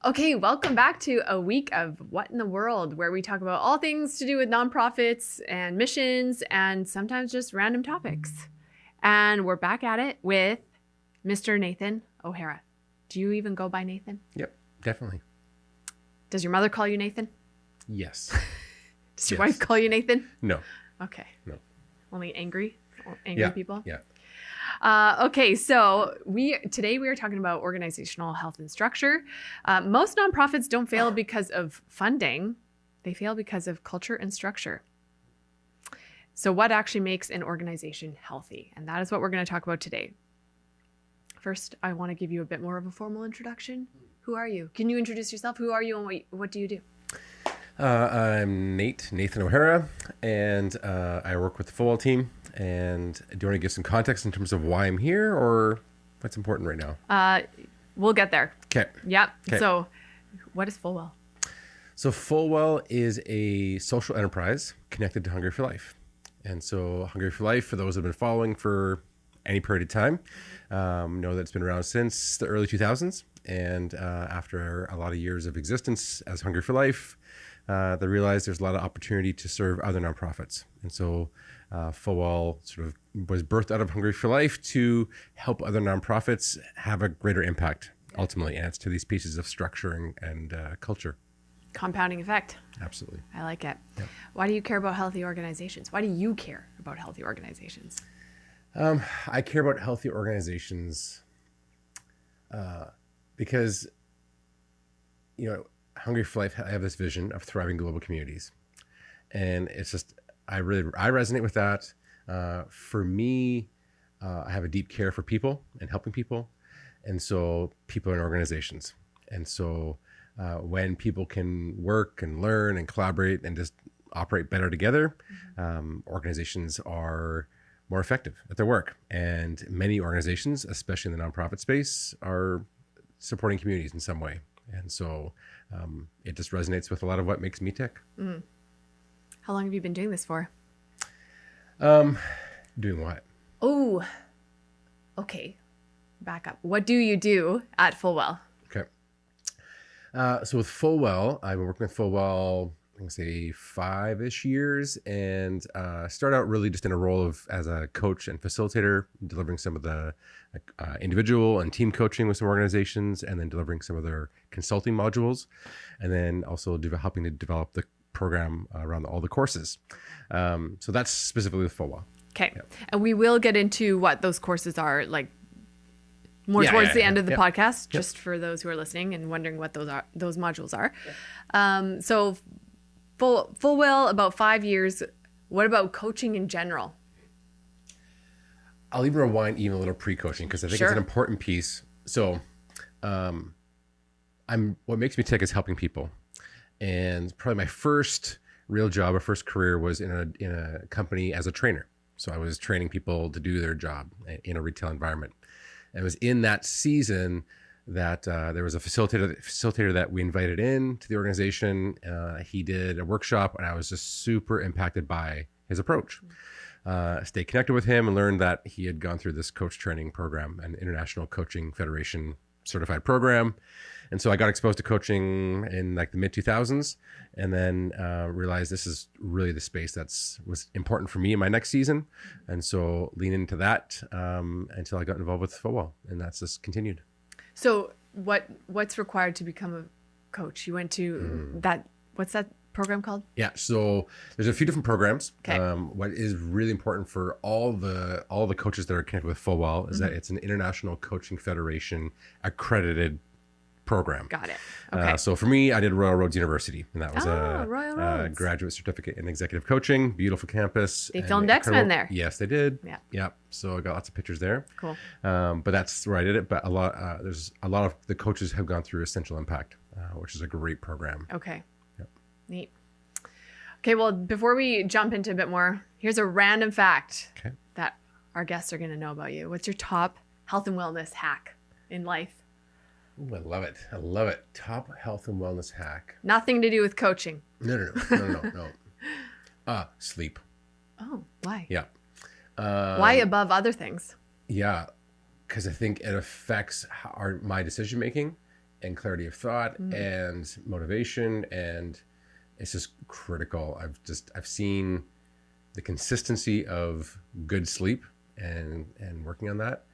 Okay, welcome back to a week of What in the World, where we talk about all things to do with nonprofits and missions and sometimes just random topics. And we're back at it with Mr. Nathan O'Hara. Do you even go by Nathan? Yep, definitely. Does your mother call you Nathan? Yes. Does your wife call you Nathan? No. Okay. No. Only angry Yeah. people? Yeah. Okay, so today we are talking about organizational health and structure. Most nonprofits don't fail because of funding. They fail because of culture and structure. So what actually makes an organization healthy? And that is what we're going to talk about today. First, I want to give you a bit more of a formal introduction. Who are you? Can you introduce yourself? Who are you and what do you do? I'm Nathan O'Hara, and I work with the Fullwell team. And do you want to give some context in terms of why I'm here or what's important right now? We'll get there. Okay. Yep. Okay. So what is Fullwell? So Fullwell is a social enterprise connected to Hungry for Life. And so Hungry for Life, for those who have been following for any period of time, know that it's been around since the early 2000s. And after a lot of years of existence as Hungry for Life, they realized there's a lot of opportunity to serve other nonprofits. And so Fullwell sort of was birthed out of Hungry for Life to help other nonprofits have a greater impact, ultimately. And it's to these pieces of structure and culture. Compounding effect. Absolutely. I like it. Yep. Why do you care about healthy organizations? Why do you care about healthy organizations? I care about healthy organizations because, Hungry for Life, I have this vision of thriving global communities. And it's just, I resonate with that. For me, I have a deep care for people and helping people. And so people in organizations. And so when people can work and learn and collaborate and just operate better together, organizations are more effective at their work. And many organizations, especially in the nonprofit space, are supporting communities in some way. And so it just resonates with a lot of what makes me tick. Mm. How long have you been doing this for? Doing what? Oh, okay. Back up. What do you do at Fullwell? Okay. So with Fullwell, I've been working with Fullwell, I think say 5-ish years, and started out really just in a role as a coach and facilitator, delivering some of the individual and team coaching with some organizations, and then delivering some of their consulting modules, and then also helping to develop the program around all the courses. So that's specifically with Fullwell. Okay. Yep. And we will get into what those courses are like towards the end of the podcast, just for those who are listening and wondering what those modules are. Yep. So Fullwell, about 5 years. What about coaching in general? I'll even rewind even a little pre-coaching because I think it's an important piece. So what makes me tick is helping people. And probably my first real job or first career was in a company as a trainer. So I was training people to do their job in a retail environment. And it was in that season that there was a facilitator that we invited in to the organization. He did a workshop, and I was just super impacted by his approach. Stayed connected with him and learned that he had gone through this coach training program, an International Coaching Federation certified program. And so I got exposed to coaching in like the mid 2000s, and then realized this is really the space was important for me in my next season. And so leaned into that until I got involved with Fullwell, and that's just continued. So what's required to become a coach? You went to that, what's that program called? Yeah, so there's a few different programs. Okay. What is really important for all the coaches that are connected with Fullwell is that it's an International Coaching Federation accredited program. Got it. Okay. So for me, I did Royal Roads University, and that was Royal a Roads. graduate certificate in executive coaching. Beautiful campus. They filmed X-Men there. Yes, they did. Yeah. Yep. So I got lots of pictures there. Cool. But that's where I did it. But there's a lot of the coaches have gone through Essential Impact, which is a great program. Okay. Yep. Neat. Okay. Well, before we jump into a bit more, here's a random fact that our guests are going to know about you. What's your top health and wellness hack in life? Ooh, I love it. I love it. Top health and wellness hack. Nothing to do with coaching. No. Sleep. Oh, why? Yeah. Why above other things? Yeah, because I think it affects my decision making and clarity of thought and motivation, and it's just critical. I've seen the consistency of good sleep and working on that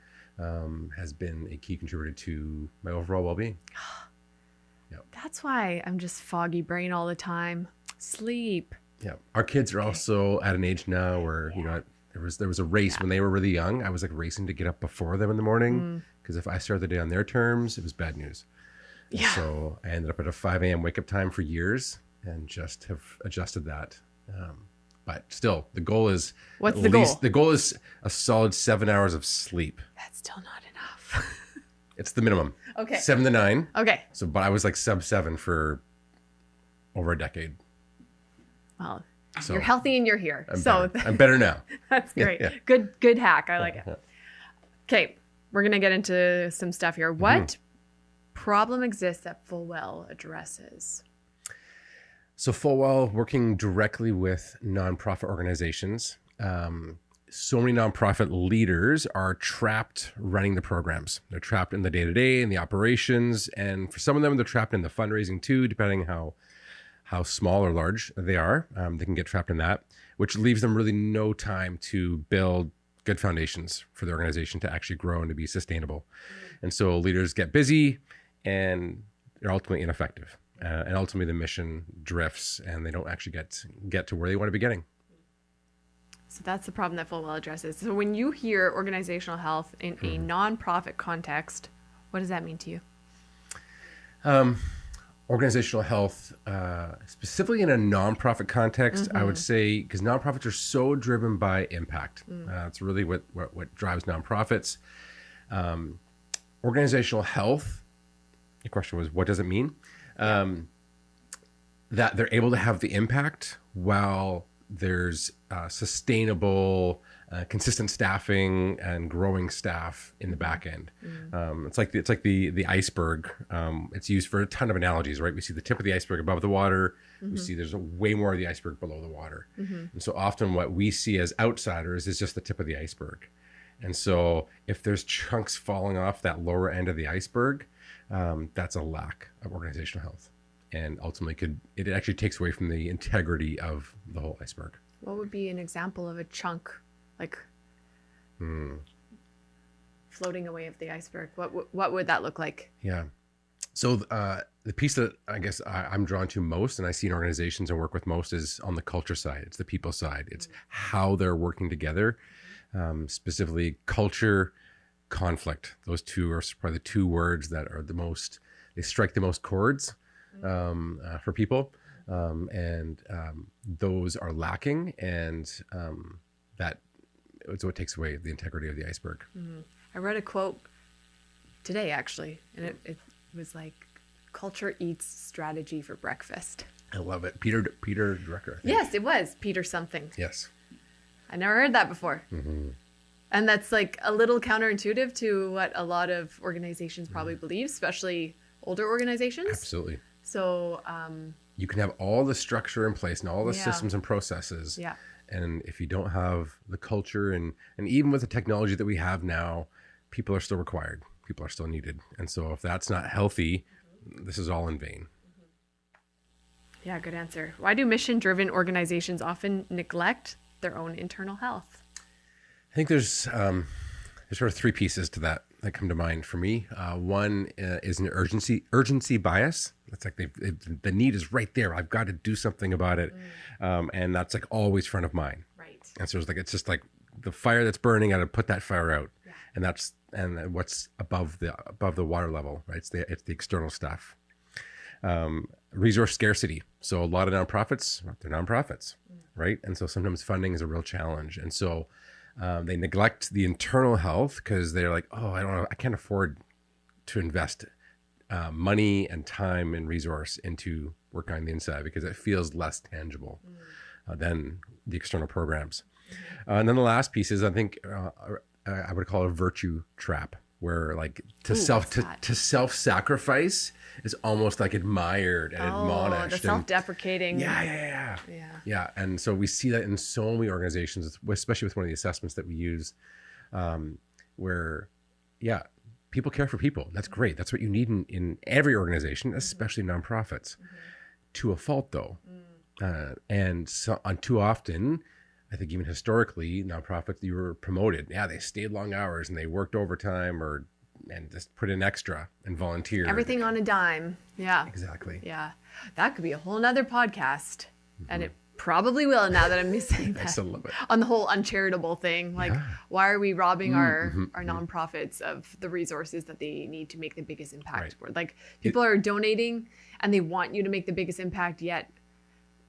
has been a key contributor to my overall well-being. That's why I'm just foggy brain all the time. Sleep. Yeah, our kids are also at an age now where you know there was a race when they were really young. I was like racing to get up before them in the morning because if I started the day on their terms, it was bad news. And so I ended up at a 5 a.m. wake up time for years and just have adjusted that. But still, the goal is what's the goal? The goal is a solid 7 hours of sleep. That's still not enough. It's the minimum. Okay. 7 to 9. Okay. So, but I was like sub 7 for over a decade. Well, So you're healthy and you're here. I'm better now. That's great. Yeah. Good hack. I like it. Okay. We're going to get into some stuff here. What problem exists that Fullwell addresses? So Fullwell, working directly with nonprofit organizations, so many nonprofit leaders are trapped running the programs. They're trapped in the day-to-day and the operations, and for some of them, they're trapped in the fundraising too, depending how small or large they are. They can get trapped in that, which leaves them really no time to build good foundations for the organization to actually grow and to be sustainable. And so leaders get busy, and they're ultimately ineffective. And ultimately the mission drifts and they don't actually get to where they want to be getting. So that's the problem that Fullwell addresses. So when you hear organizational health in a nonprofit context, what does that mean to you? Organizational health, specifically in a nonprofit context, I would say, because nonprofits are so driven by impact. It's really what drives nonprofits. Organizational health, the question was, what does it mean? That they're able to have the impact while there's sustainable, consistent staffing and growing staff in the back end. It's like the iceberg. It's used for a ton of analogies, right? We see the tip of the iceberg above the water. We see there's way more of the iceberg below the water. And so often what we see as outsiders is just the tip of the iceberg. And so if there's chunks falling off that lower end of the iceberg, that's a lack of organizational health, and ultimately it actually takes away from the integrity of the whole iceberg. What would be an example of a chunk, like floating away of the iceberg? What would that look like? Yeah. So the piece that I guess I'm drawn to most, and I see in organizations and work with most, is on the culture side. It's the people side. It's how they're working together, specifically culture, conflict. Those two are probably the two words that are they strike the most chords for people. And those are lacking, and that is what takes away the integrity of the iceberg. I read a quote today, actually, and it was like, culture eats strategy for breakfast. I love it. Peter Drucker. Yes, it was Peter something. Yes. I never heard that before. And that's like a little counterintuitive to what a lot of organizations probably believe, especially older organizations. Absolutely. So you can have all the structure in place and all the systems and processes. Yeah. And if you don't have the culture and even with the technology that we have now, people are still required. People are still needed. And so if that's not healthy, this is all in vain. Yeah, good answer. Why do mission-driven organizations often neglect their own internal health? I think there's sort of three pieces to that come to mind for me. One is an urgency bias. It's like the need is right there. I've got to do something about it, and that's like always front of mind. Right. And so it's just like the fire that's burning. I got to put that fire out, and what's above the water level, right? It's the external stuff. Resource scarcity. So a lot of nonprofits, they're nonprofits, right? And so sometimes funding is a real challenge, and so they neglect the internal health because they're like, oh, I can't afford to invest money and time and resource into work on the inside because it feels less tangible than the external programs. And then the last piece is, I think, I would call it a virtue trap, where like to self-sacrifice is almost like admired and admonished. The self-deprecating. Yeah. And so we see that in so many organizations, especially with one of the assessments that we use, where people care for people. That's great. That's what you need in every organization, especially nonprofits. To a fault, though. And so on too often, I think even historically, nonprofits, you were promoted. Yeah, they stayed long hours and they worked overtime and just put in extra and volunteered. Everything on a dime. Yeah. Exactly. Yeah. That could be a whole nother podcast. And it probably will, now that I'm saying that. I still love it. On the whole uncharitable thing. Like, why are we robbing our nonprofits of the resources that they need to make the biggest impact? Right. Like, people are donating and they want you to make the biggest impact, yet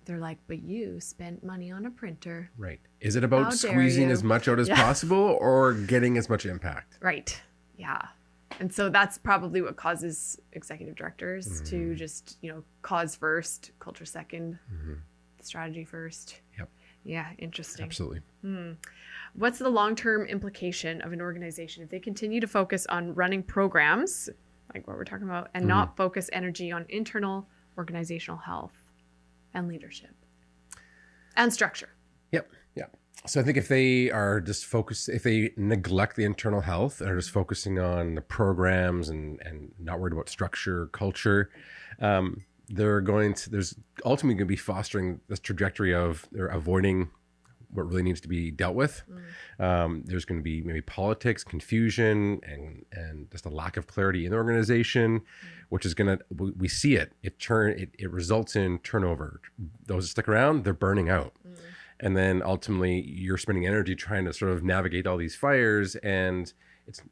they're like, but you spent money on a printer. Right. Is it How about dare squeezing you? as much out as possible or getting as much impact? Right. Yeah. And so that's probably what causes executive directors to just, cause first, culture second, strategy first. Yep. Yeah. Interesting. Absolutely. What's the long-term implication of an organization if they continue to focus on running programs, like what we're talking about, and not focus energy on internal organizational health and leadership and structure? Yep. So I think if they are just focused, if they neglect the internal health and are just focusing on the programs and not worried about structure, culture, there's ultimately going to be fostering this trajectory of they're avoiding what really needs to be dealt with. There's going to be maybe politics, confusion, and just a lack of clarity in the organization, which is going to, we see it results in turnover. Those that stick around, they're burning out. And then ultimately you're spending energy trying to sort of navigate all these fires, and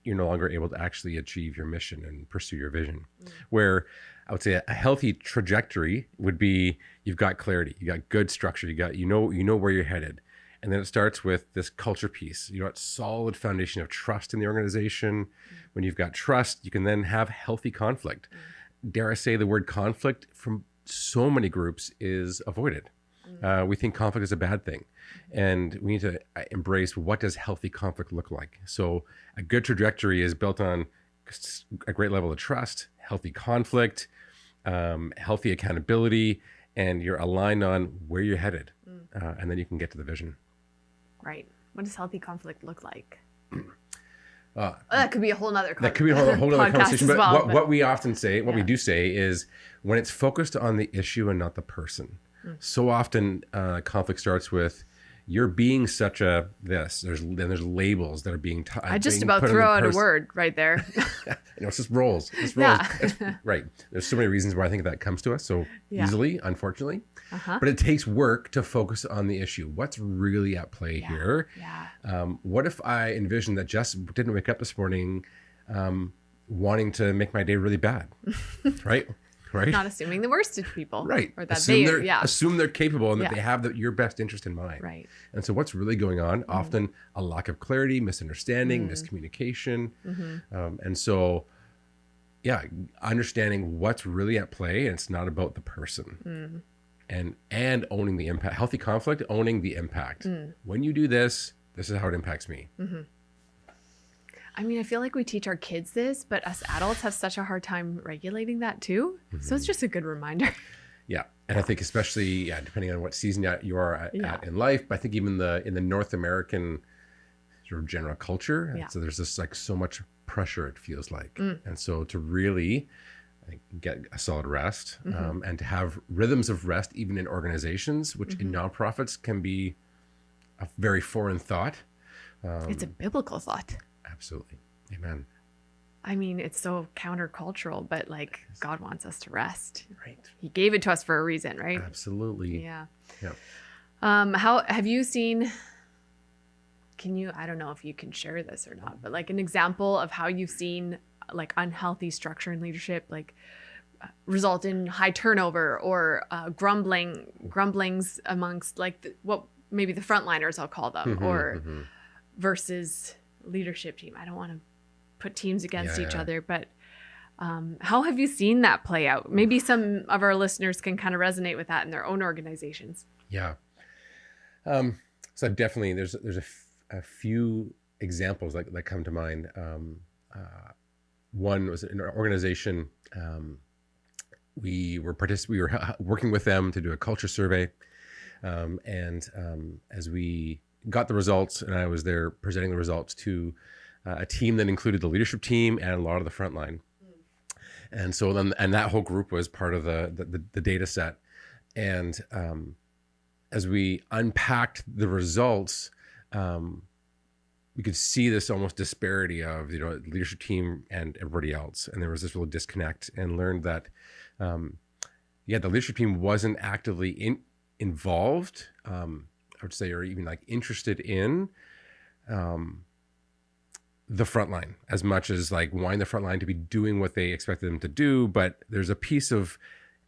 you're no longer able to actually achieve your mission and pursue your vision. Where I would say a healthy trajectory would be, you've got clarity, you got good structure, you know where you're headed. And then it starts with this culture piece. You got solid foundation of trust in the organization. When you've got trust, you can then have healthy conflict. Dare I say the word conflict from so many groups is avoided. We think conflict is a bad thing, and we need to embrace, what does healthy conflict look like? So a good trajectory is built on a great level of trust, healthy conflict, healthy accountability, and you're aligned on where you're headed, and then you can get to the vision. Right. What does healthy conflict look like? That could be a whole nother conversation. But well, what we often say, we do say, is when it's focused on the issue and not the person. So often conflict starts with, you're being such a this. There's labels that are being I just about throw out a word right there. It's just roles. It's roles. Yeah. Right. There's so many reasons why I think that comes to us so easily, unfortunately. But it takes work to focus on the issue. What's really at play here? What if I envisioned that Jess didn't wake up this morning wanting to make my day really bad? Right? Not assuming the worst of people. Right. Or that assume they're capable and that they have your best interest in mind. Right. And so what's really going on? Often a lack of clarity, misunderstanding, miscommunication. And so, understanding what's really at play, and it's not about the person. And owning the impact. Healthy conflict, owning the impact. When you do this is how it impacts me. I mean, I feel like we teach our kids this, but us adults have such a hard time regulating that too. So it's just a good reminder. Yeah. And I think especially, depending on what season you are at in life, but I think even in the North American sort of general culture, so there's just like so much pressure, it feels like. And so to really get a solid rest and to have rhythms of rest, even in organizations, which in nonprofits can be a very foreign thought. It's a biblical thought. Absolutely. Amen. I mean, it's so countercultural, but like God wants us to rest. Right. He gave it to us for a reason, right? Absolutely. Yeah. Yeah. How have you seen, I don't know if you can share this or not, but like an example of how you've seen like unhealthy structure and leadership, like result in high turnover or grumblings amongst like what maybe the frontliners, I'll call them, or versus leadership team. I don't want to put teams against each other, but how have you seen that play out? Maybe some of our listeners can kind of resonate with that in their own organizations. Yeah. So definitely there's a few examples that come to mind. One was in our organization. We were working with them to do a culture survey. And as we got the results, and I was there presenting the results to a team that included the leadership team and a lot of the frontline. And so then, and that whole group was part of the data set. And as we unpacked the results, we could see this almost disparity of, leadership team and everybody else. And there was this real disconnect, and learned that, the leadership team wasn't actively involved, I would say, or even like interested in the frontline as much as like wanting the frontline to be doing what they expected them to do. But there's a piece of,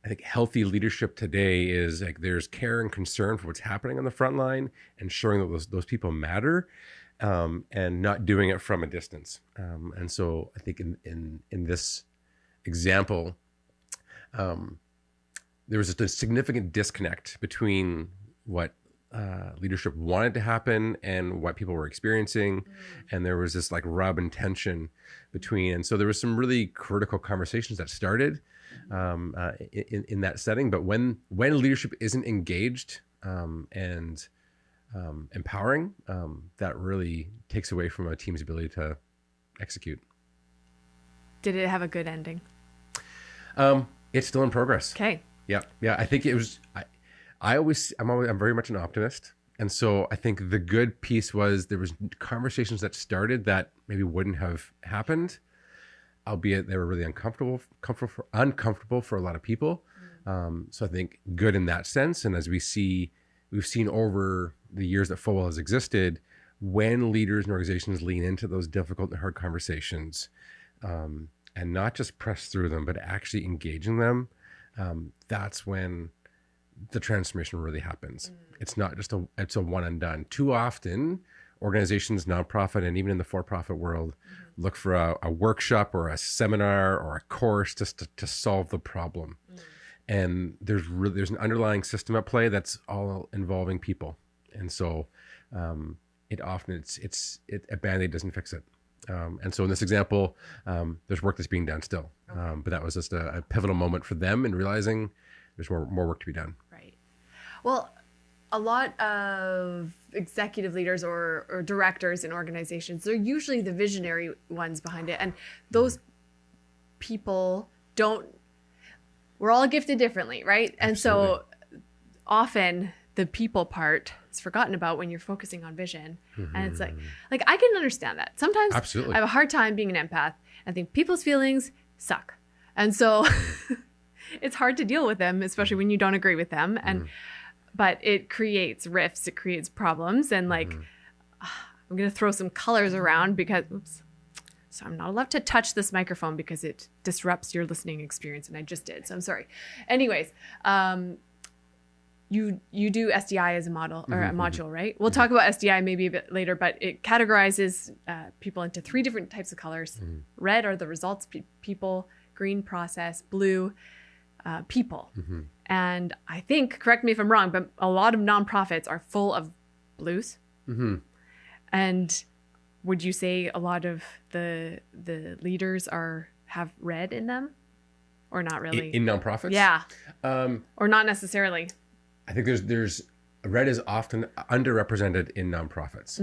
I think, healthy leadership today is like there's care and concern for what's happening on the front line and showing that those people matter, and not doing it from a distance. And so I think in this example, there was a significant disconnect between what leadership wanted to happen and what people were experiencing. And there was this like rub and tension between. And so there was some really critical conversations that started in that setting. But when leadership isn't engaged and empowering, that really takes away from a team's ability to execute. Did it have a good ending? It's still in progress. Okay. Yeah. I think it was. I'm very much an optimist, and so I think the good piece was there was conversations that started that maybe wouldn't have happened, albeit they were really uncomfortable for a lot of people. So I think good in that sense. And as we've seen over the years that Fullwell has existed, when leaders and organizations lean into those difficult and hard conversations, and not just press through them, but actually engaging them, that's when the transformation really happens. It's not just it's a one and done. Too often, organizations, nonprofit, and even in the for-profit world, look for a workshop or a seminar or a course just to solve the problem. And there's an underlying system at play that's all involving people. And so a Band-Aid doesn't fix it. And so in this example, there's work that's being done still. But that was just a pivotal moment for them in realizing there's more work to be done. Right. Well, a lot of executive leaders or directors in organizations, they're usually the visionary ones behind it. And those people we're all gifted differently, right? And so often the people part is forgotten about when you're focusing on vision. And it's like I can understand that. Sometimes Absolutely. I have a hard time being an empath. I think people's feelings suck. And so it's hard to deal with them, especially when you don't agree with them. But it creates rifts, it creates problems. And I'm going to throw some colors around because, so I'm not allowed to touch this microphone because it disrupts your listening experience. And I just did, so I'm sorry. Anyways, you do SDI as a model or a module, right? We'll talk about SDI maybe a bit later, but it categorizes people into 3 different types of colors. Red are the results people, green process, blue people. And I think, correct me if I'm wrong, but a lot of nonprofits are full of blues. And would you say a lot of the leaders have red in them, or not really? In nonprofits? Yeah. Or not necessarily. I think there's red is often underrepresented in nonprofits.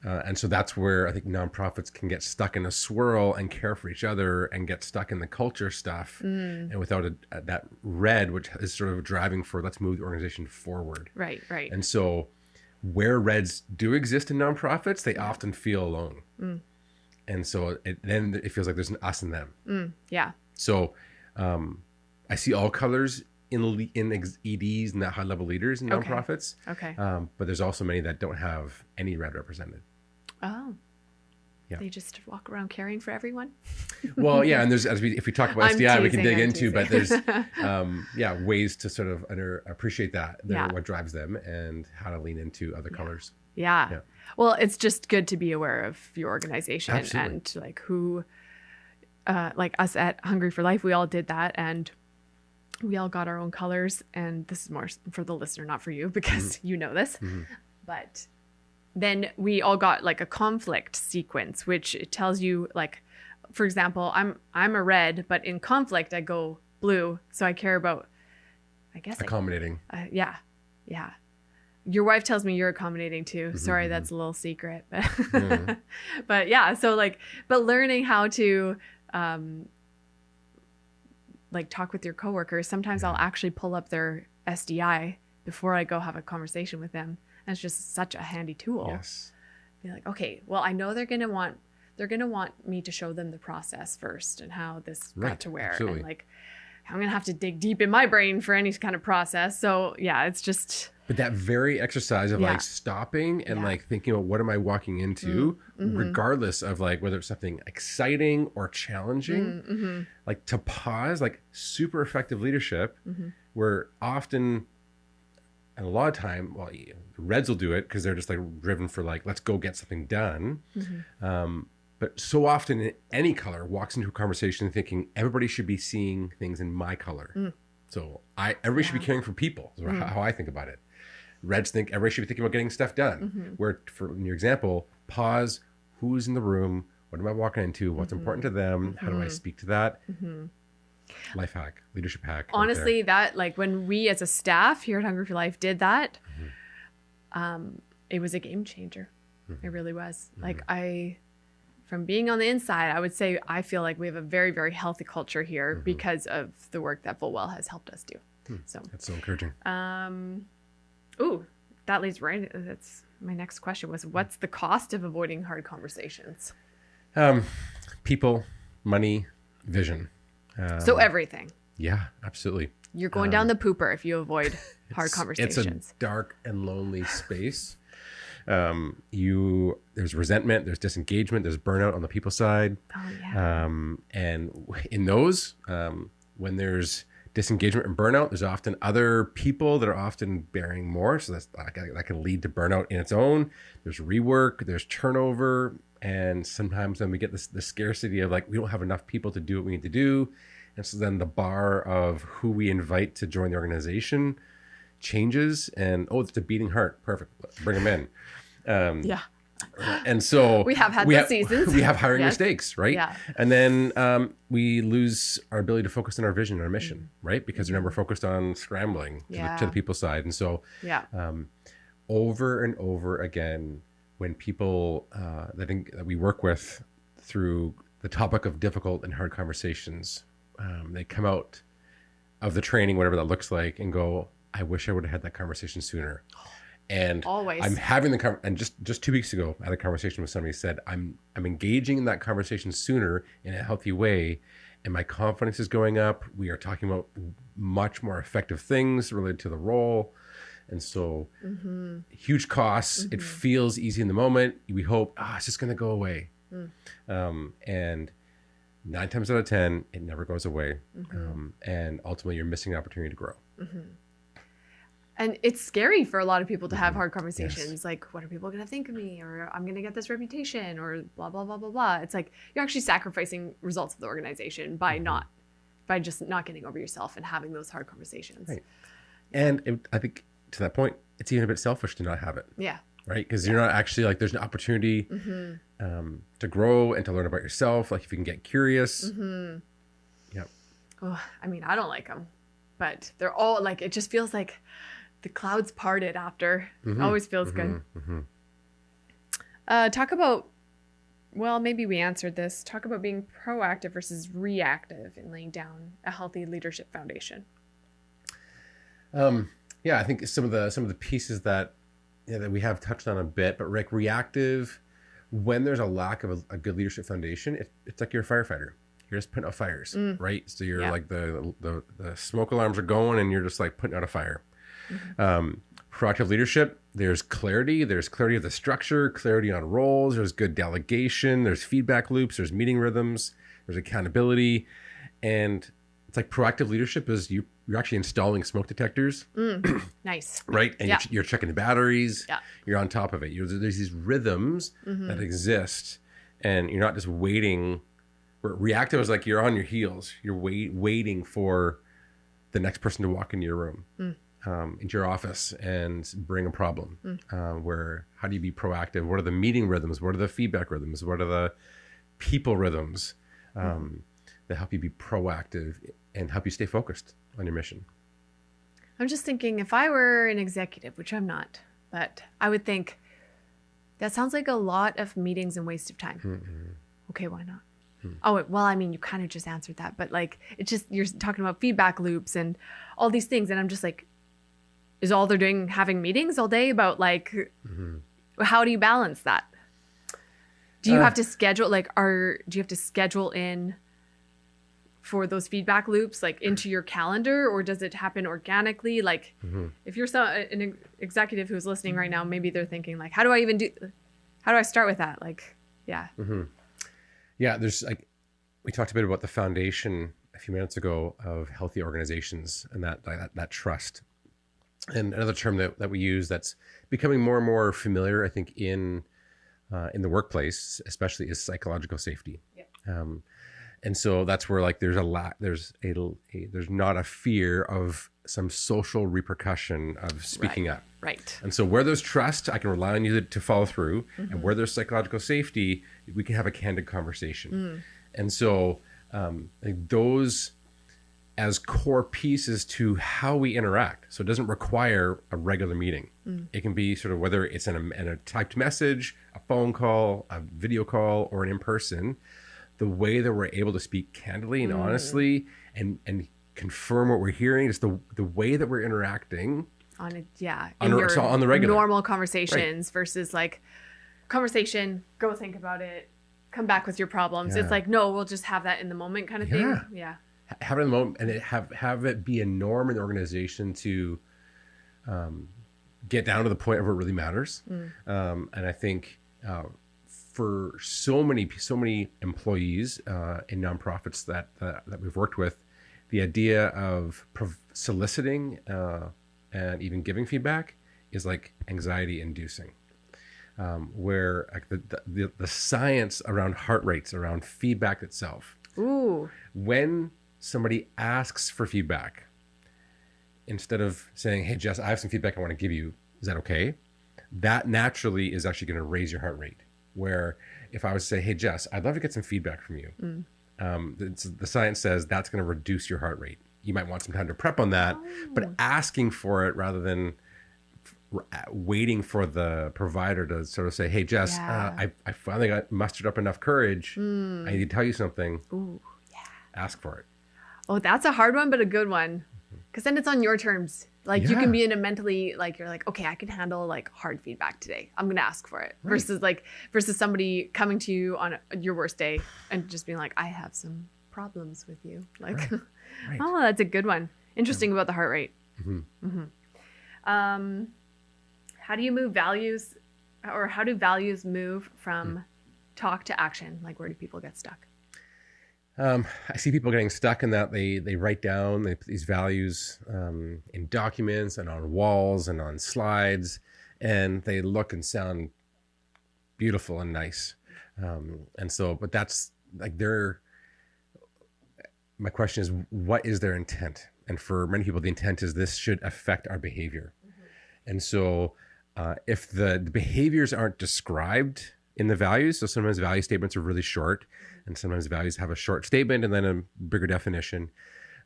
And so that's where I think nonprofits can get stuck in a swirl and care for each other and get stuck in the culture stuff. And without that red, which is sort of driving for let's move the organization forward. Right. And so where reds do exist in nonprofits, they often feel alone. And so then it feels like there's an us and them. Yeah. So I see all colors in EDs and that high level leaders in nonprofits. Okay. But there's also many that don't have any red represented. Oh. Yeah. They just walk around caring for everyone. Well, yeah, and if we talk about SDI, we can dig into, but there's ways to sort of appreciate that, what drives them, and how to lean into other colors. Yeah. Well, it's just good to be aware of your organization. Absolutely. And like who, like us at Hungry for Life, we all did that, and we all got our own colors. And this is more for the listener, not for you, because you know this. But then we all got like a conflict sequence, which it tells you, like, for example, I'm a red, but in conflict I go blue. So I care about, I guess, accommodating. Yeah. Your wife tells me you're accommodating too. Sorry, that's a little secret. Yeah. But yeah, so like, but learning how to like talk with your coworkers. Sometimes I'll actually pull up their SDI before I go have a conversation with them. And it's just such a handy tool. Yes. Be like, okay, well, I know they're gonna want me to show them the process first and how this got to where. Absolutely. And like, I'm gonna have to dig deep in my brain for any kind of process. So yeah, it's just. But that very exercise of Yeah. like stopping and Yeah. like thinking about what am I walking into, regardless of like whether it's something exciting or challenging, like to pause, like super effective leadership, where often, and a lot of time, well, the Reds will do it because they're just like driven for like, let's go get something done. But so often any color walks into a conversation thinking everybody should be seeing things in my color. So everybody should be caring for people, is how I think about it. Reds think everybody should be thinking about getting stuff done. Where, for in your example, pause, who's in the room, what am I walking into, what's important to them, how do I speak to that? Life hack, leadership hack. right Honestly, that like when we as a staff here at Hungry for Life did that, it was a game changer. It really was. Like from being on the inside, I would say I feel like we have a very, very healthy culture here because of the work that Fullwell has helped us do. So That's so encouraging. ooh, that leads right. That's my next question was, what's the cost of avoiding hard conversations? People, money, vision. So everything. Yeah, absolutely. You're going down the pooper if you avoid hard conversations. It's a dark and lonely space. There's resentment, there's disengagement, there's burnout on the people side. Oh yeah. And in those, when there's disengagement and burnout, there's often other people that are often bearing more. So that can lead to burnout in its own. There's rework, there's turnover. And sometimes then we get the scarcity of like, we don't have enough people to do what we need to do. And so then the bar of who we invite to join the organization changes, and it's a beating heart. Perfect. Bring them in. Yeah. And so We have had those seasons. We have hiring Yes. mistakes, right? Yeah. And then we lose our ability to focus on our vision, our mission, right? Because now we're focused on scrambling to the people side. And so Yeah. over and over again, when people that we work with through the topic of difficult and hard conversations, they come out of the training, whatever that looks like, and go, I wish I would have had that conversation sooner. And Always. I'm having and just 2 weeks ago, I had a conversation with somebody who said, I'm engaging in that conversation sooner in a healthy way, and my confidence is going up. We are talking about much more effective things related to the role. And so huge costs. It feels easy in the moment. We hope, it's just going to go away. And 9 times out of 10, it never goes away. And ultimately, you're missing an opportunity to grow. And it's scary for a lot of people to have hard conversations. Like, what are people going to think of me? Or I'm going to get this reputation, or blah, blah, blah, blah, blah. It's like you're actually sacrificing results of the organization by just not getting over yourself and having those hard conversations. Right. And I think to that point, it's even a bit selfish to not have it. Yeah. Right. Because you're not actually like, there's an opportunity to grow and to learn about yourself. Like if you can get curious. Yep. Oh, I mean, I don't like them, but they're all like, it just feels like the clouds parted after. It always feels good. Talk about, well, maybe we answered this. Talk about being proactive versus reactive in laying down a healthy leadership foundation. Yeah, I think some of the pieces that we have touched on a bit, but like reactive, when there's a lack of a good leadership foundation, it's like you're a firefighter. You're just putting out fires, right? So you're like the smoke alarms are going, and you're just like putting out a fire. Proactive leadership, there's clarity of the structure, clarity on roles, there's good delegation, there's feedback loops, there's meeting rhythms, there's accountability. And it's like proactive leadership is you're actually installing smoke detectors. Nice. Right? And you're checking the batteries. Yeah. You're on top of it. There's these rhythms that exist, and you're not just waiting. Reactive is like you're on your heels. You're waiting for the next person to walk into your room, into your office, and bring a problem. Where how do you be proactive? What are the meeting rhythms? What are the feedback rhythms? What are the people rhythms that help you be proactive and help you stay focused on your mission? I'm just thinking, if I were an executive, which I'm not, But I would think that sounds like a lot of meetings and waste of time. Mm-mm. Okay, why not? Oh, well, I mean, you kind of just answered that, but like, it's just, you're talking about feedback loops and all these things. And I'm just like, is all they're doing having meetings all day about like, how do you balance that? Do you have to schedule, do you have to schedule in for those feedback loops, like into your calendar, or does it happen organically? Like if you're an executive who's listening right now, maybe they're thinking like, how do I start with that? Like, yeah. Yeah, there's like, we talked a bit about the foundation a few minutes ago of healthy organizations and that trust. And another term that we use that's becoming more and more familiar, I think, in the workplace, especially, is psychological safety. Yeah. And so that's where like there's not a fear of some social repercussion of speaking up. Right. And so where there's trust, I can rely on you to follow through. And where there's psychological safety, we can have a candid conversation. And so like those as core pieces to how we interact. So it doesn't require a regular meeting. It can be sort of whether it's in a typed message, a phone call, a video call, or an in-person, the way that we're able to speak candidly and honestly and confirm what we're hearing, is the way that we're interacting on the regular normal conversations versus like conversation, go think about it, come back with your problems. It's like, no, we'll just have that in the moment kind of thing. Yeah. Have it in the moment, and have it be a norm in the organization to get down to the point of what really matters. And I think for so many employees in nonprofits that we've worked with, the idea of soliciting and even giving feedback is like anxiety inducing, where like the science around heart rates, around feedback itself. When somebody asks for feedback, instead of saying, hey, Jess, I have some feedback I want to give you, is that okay? That naturally is actually going to raise your heart rate. Where if I was to say, hey, Jess, I'd love to get some feedback from you. The science says that's going to reduce your heart rate. You might want some time to prep on that, but asking for it rather than waiting for the provider to sort of say, hey, Jess, I finally got mustered up enough courage. I need to tell you something. Ask for it. Oh, that's a hard one, but a good one. Because then it's on your terms. Like you can be in a mentally, like you're like, okay, I can handle like hard feedback today. I'm going to ask for it. Versus somebody coming to you on your worst day and just being like, I have some problems with you. Like, oh, that's a good one. Interesting about the heart rate. How do you move values, or how do values move from talk to action? Like, where do people get stuck? I see people getting stuck in that they write down these values in documents and on walls and on slides, and they look and sound beautiful and nice. But that's like my question is, what is their intent? And for many people, the intent is this should affect our behavior. And so if the behaviors aren't described in the values, so sometimes value statements are really short, and sometimes values have a short statement and then a bigger definition.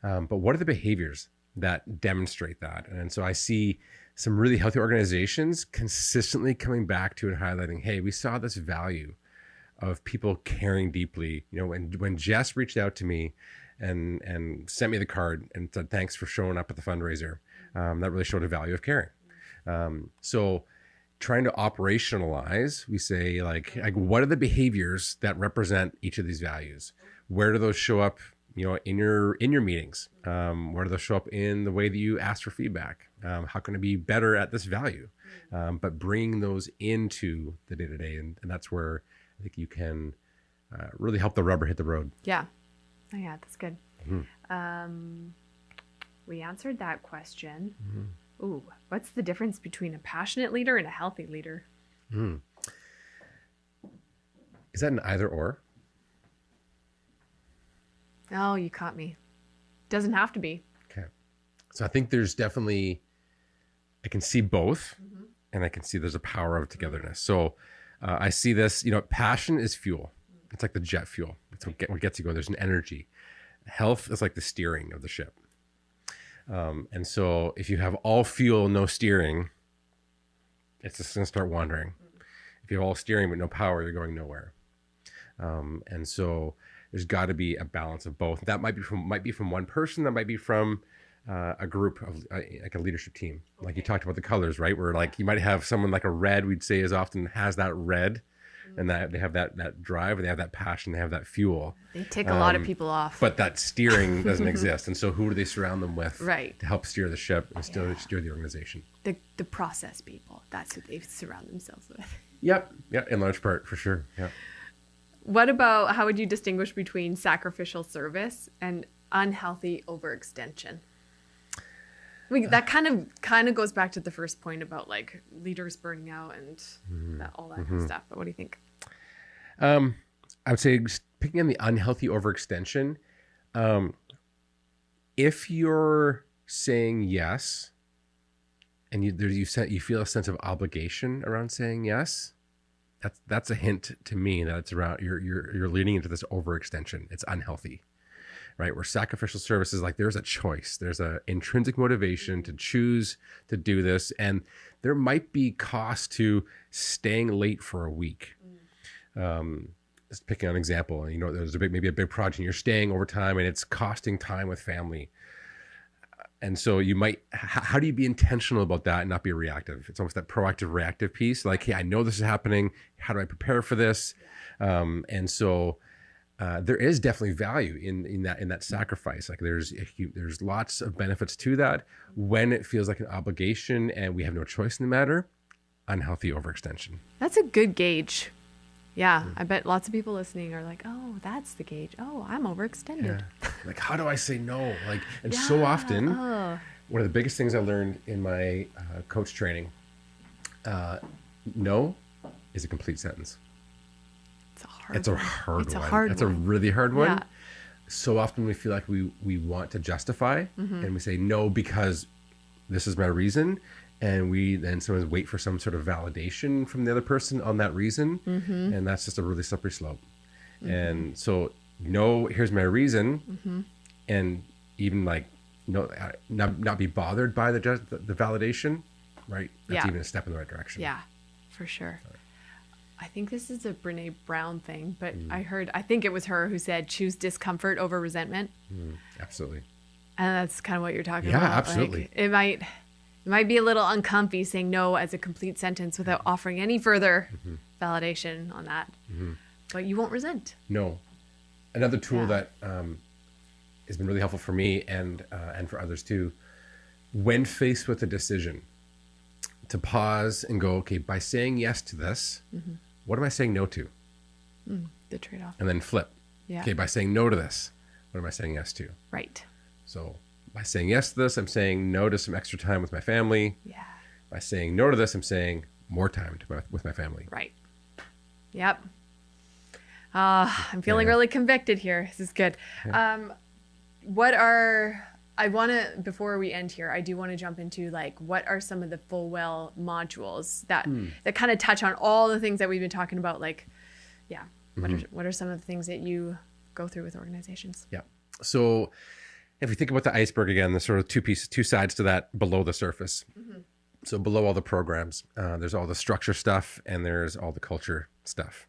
But what are the behaviors that demonstrate that? And so I see some really healthy organizations consistently coming back to and highlighting, hey, we saw this value of people caring deeply. You know, when Jess reached out to me and sent me the card and said, thanks for showing up at the fundraiser, that really showed a value of caring. So trying to operationalize, we say like what are the behaviors that represent each of these values? Where do those show up, you know, in your meetings? Where do those show up in the way that you ask for feedback? How can I be better at this value? But bringing those into the day-to-day, and that's where I think you can really help the rubber hit the road. Yeah. Oh, yeah, that's good. We answered that question. Ooh, what's the difference between a passionate leader and a healthy leader? Is that an either or? Oh, you caught me. Doesn't have to be. Okay. So I think there's definitely, I can see both, and I can see there's a power of togetherness. So I see this, you know, passion is fuel. It's like the jet fuel. It's what gets you going. There's an energy. Health is like the steering of the ship. And so if you have all fuel, no steering, It's just going to start wandering. If you have all steering but no power, you're going nowhere. And so there's got to be a balance of both. That might be from one person. That might be from a group of like a leadership team. Like you talked about the colors, right? Where like you might have someone like a red, we'd say, is often has that red, and that they have that drive, and they have that passion, they have that fuel. They tick a lot of people off. But that steering doesn't exist. And so who do they surround them with Right. to help steer the ship and still steer the organization? The process people. That's who they surround themselves with. Yep. Yeah, in large part, for sure. Yeah. What about, how would you distinguish between sacrificial service and unhealthy overextension? That kind of goes back to the first point about like leaders burning out and all that kind of stuff. But what do you think? I would say picking on the unhealthy overextension. If you're saying yes, and you feel a sense of obligation around saying yes, that's a hint to me that it's around you're leaning into this overextension. It's unhealthy, right? Where sacrificial service is like there's a choice, there's a intrinsic motivation to choose to do this, and there might be cost to staying late for a week. Just picking an example, there's maybe a big project, and you're staying over time, and it's costing time with family. And so you might, how do you be intentional about that and not be reactive? It's almost that proactive, reactive piece. Like, hey, I know this is happening. How do I prepare for this? And so there is definitely value in that sacrifice. Like there's lots of benefits to that when it feels like an obligation and we have no choice in the matter. Unhealthy overextension. That's a good gauge. Yeah, I bet lots of people listening are like, oh, that's the gauge. Oh, I'm overextended. Yeah. Like, how do I say no? So often, one of the biggest things I learned in my coach training, no is a complete sentence. It's a hard one. It's a really hard one. Yeah. So often we feel like we want to justify and we say no because this is my reason. And we then sometimes wait for some sort of validation from the other person on that reason. And that's just a really slippery slope. And so, no, here's my reason. And even like, no, not be bothered by the validation, right? That's even a step in the right direction. Yeah, for sure. I think this is a Brene Brown thing, but I think it was her who said, choose discomfort over resentment. Absolutely. And that's kind of what you're talking about. Yeah, absolutely. Like, it might be a little uncomfy saying no as a complete sentence without offering any further validation on that. But you won't resent. No. Another tool that has been really helpful for me and for others too, when faced with a decision, to pause and go, okay, by saying yes to this, what am I saying no to? The trade-off. And then flip. Yeah. Okay, by saying no to this, what am I saying yes to? Right. So by saying yes to this, I'm saying no to some extra time with my family. Yeah. By saying no to this, I'm saying more time with my family. Right. Yep. I'm feeling really convicted here. This is good. Yeah. Before we end here, I do want to jump into like, what are some of the Fullwell modules that kind of touch on all the things that we've been talking about? Like, what are some of the things that you go through with organizations? Yeah. So if we think about the iceberg again, there's sort of two sides to that below the surface. So below all the programs, there's all the structure stuff and there's all the culture stuff.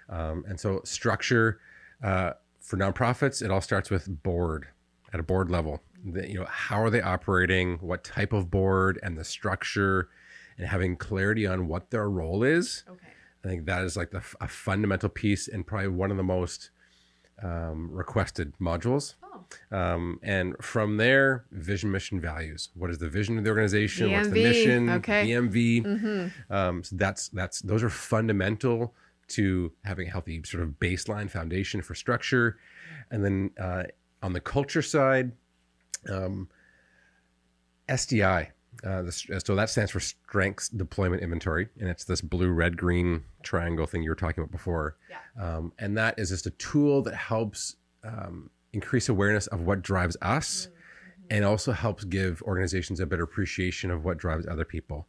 And so structure for nonprofits, it all starts with board, at a board level. How are they operating? What type of board and the structure, and having clarity on what their role is. Okay. I think that is like a fundamental piece and probably one of the most requested modules. And from there, vision, mission, values. What is the vision of the organization? VMV. What's the mission? Okay. VMV. So those are fundamental to having a healthy sort of baseline foundation for structure. And then on the culture side, SDI. So that stands for Strengths Deployment Inventory, and it's this blue, red, green triangle thing you were talking about before. Yeah. And that is just a tool that helps increase awareness of what drives us, and also helps give organizations a better appreciation of what drives other people.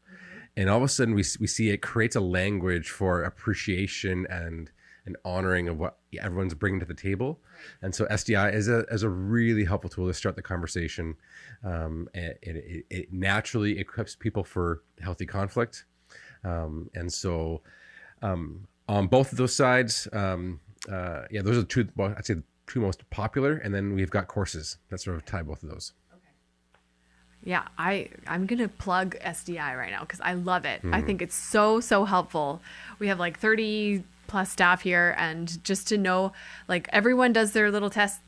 And all of a sudden, we see it creates a language for appreciation and an honoring of what everyone's bringing to the table. And so SDI is a really helpful tool to start the conversation. It naturally equips people for healthy conflict. And so on both of those sides, those are the two, well, I'd say the two most popular. And then we've got courses that sort of tie both of those. Yeah, I'm going to plug SDI right now because I love it. I think it's so helpful. We have like 30 plus staff here, and just to know, like, everyone does their little test,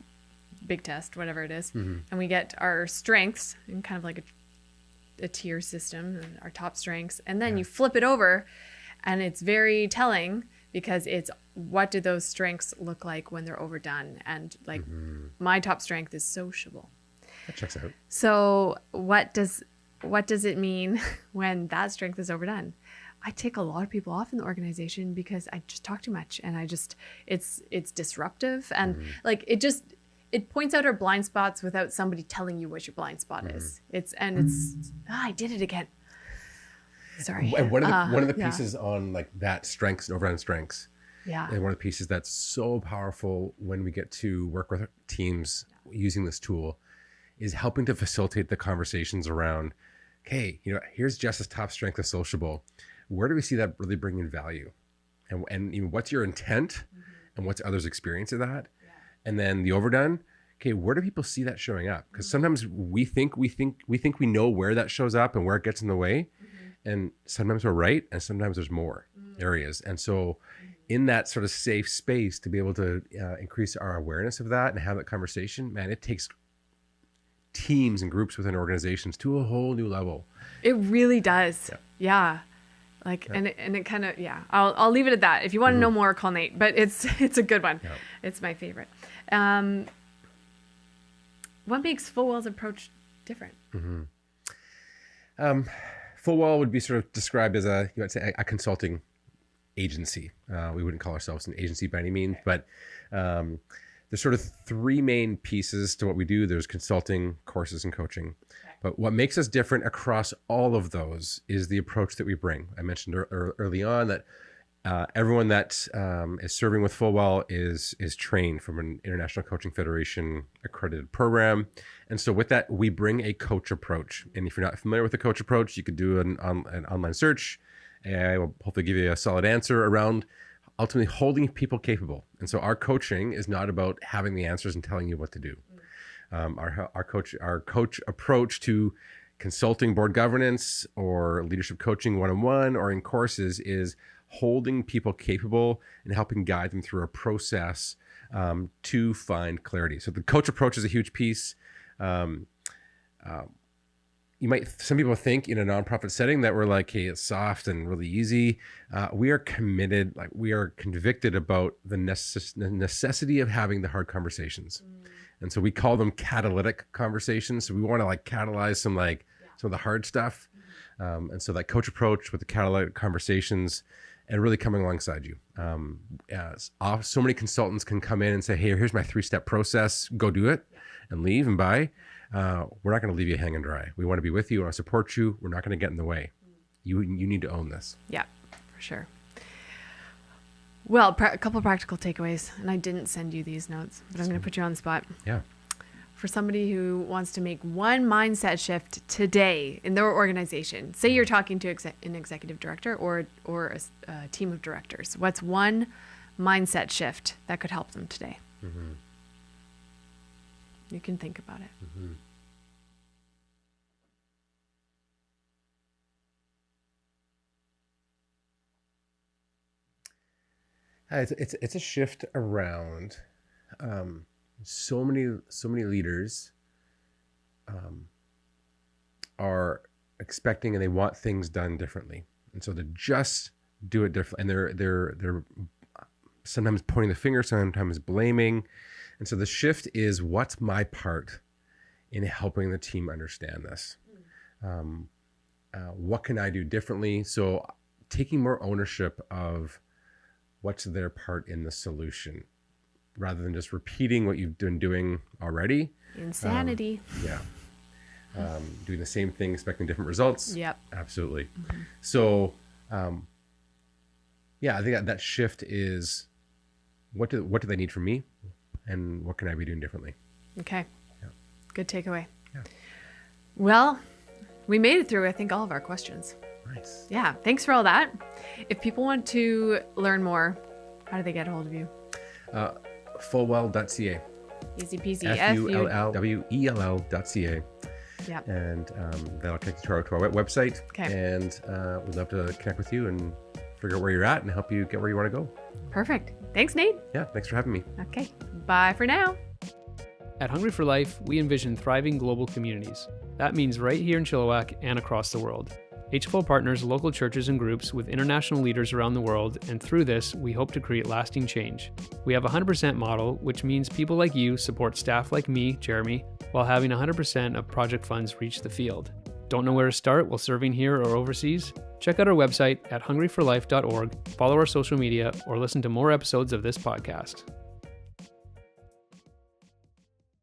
big test, whatever it is, and we get our strengths in kind of like a tier system, and our top strengths, and then you flip it over, and it's very telling because it's what do those strengths look like when they're overdone, and like my top strength is sociable. That checks out. So what does it mean when that strength is overdone? I take a lot of people off in the organization because I just talk too much, and it's disruptive, and like it points out our blind spots without somebody telling you what your blind spot is. I did it again. Sorry. And one of the pieces on like that strengths and overdone strengths. Yeah. And one of the pieces that's so powerful when we get to work with teams using this tool is helping to facilitate the conversations around, hey, here's Jess's top strength of sociable. Where do we see that really bringing value? And what's your intent and what's others' experience of that? Yeah. And then the overdone, okay, where do people see that showing up? Because sometimes we think we know where that shows up and where it gets in the way. And sometimes we're right, and sometimes there's more areas. And so in that sort of safe space to be able to increase our awareness of that and have that conversation, man, it takes teams and groups within organizations to a whole new level. It really does. Yeah. Like, and it kind of, I'll leave it at that. If you want to know more, call Nate, but it's a good one. Yeah. It's my favorite. What makes Fullwell's approach different? Fullwell would be sort of described as a consulting agency. We wouldn't call ourselves an agency by any means, but there's sort of three main pieces to what we do. There's consulting, courses, and coaching. But what makes us different across all of those is the approach that we bring. I mentioned early on that everyone that is serving with Fullwell is trained from an International Coaching Federation accredited program. And so with that, we bring a coach approach. And if you're not familiar with the coach approach, you could do an online search. And I will hopefully give you a solid answer around ultimately holding people capable. And so our coaching is not about having the answers and telling you what to do. Our coach approach to consulting, board governance, or leadership coaching one-on-one or in courses is holding people capable and helping guide them through a process to find clarity. So the coach approach is a huge piece. Some people think in a nonprofit setting that we're like, hey, it's soft and really easy. We are committed, we are convicted about the necessity of having the hard conversations. And so we call them catalytic conversations. So we want to catalyze some of the hard stuff. And so that coach approach with the catalytic conversations and really coming alongside you. So many consultants can come in and say, hey, here's my 3-step process, go do it and leave and buy. We're not going to leave you hanging dry. We want to be with you. We want to support you. We're not going to get in the way. You need to own this. Yeah, for sure. Well, a couple of practical takeaways, and I didn't send you these notes, but I'm going to put you on the spot. Yeah. For somebody who wants to make one mindset shift today in their organization, say you're talking to an executive director or a team of directors, what's one mindset shift that could help them today? You can think about it. It's a shift around so many leaders are expecting and they want things done differently, and so to just do it differently, and they're sometimes pointing the finger, sometimes blaming, and so the shift is what's my part in helping the team understand this. What can I do differently? So taking more ownership of what's their part in the solution rather than just repeating what you've been doing already. Insanity. Doing the same thing, expecting different results. Yep. Absolutely. So, I think that shift is what do they need from me and what can I be doing differently? Okay. Yeah. Good takeaway. Yeah. Well, we made it through, I think, all of our questions. Nice. Yeah. Thanks for all that. If people want to learn more, how do they get a hold of you? Fullwell.ca. Easy peasy. FULLWELL.ca. Yeah. And that'll connect you to our website. Okay. And we'd love to connect with you and figure out where you're at and help you get where you want to go. Perfect. Thanks, Nate. Yeah, thanks for having me. Okay. Bye for now. At Hungry for Life, we envision thriving global communities. That means right here in Chilliwack and across the world. HFL partners local churches and groups with international leaders around the world, and through this, we hope to create lasting change. We have a 100% model, which means people like you support staff like me, Jeremy, while having 100% of project funds reach the field. Don't know where to start while serving here or overseas? Check out our website at hungryforlife.org, follow our social media, or listen to more episodes of this podcast.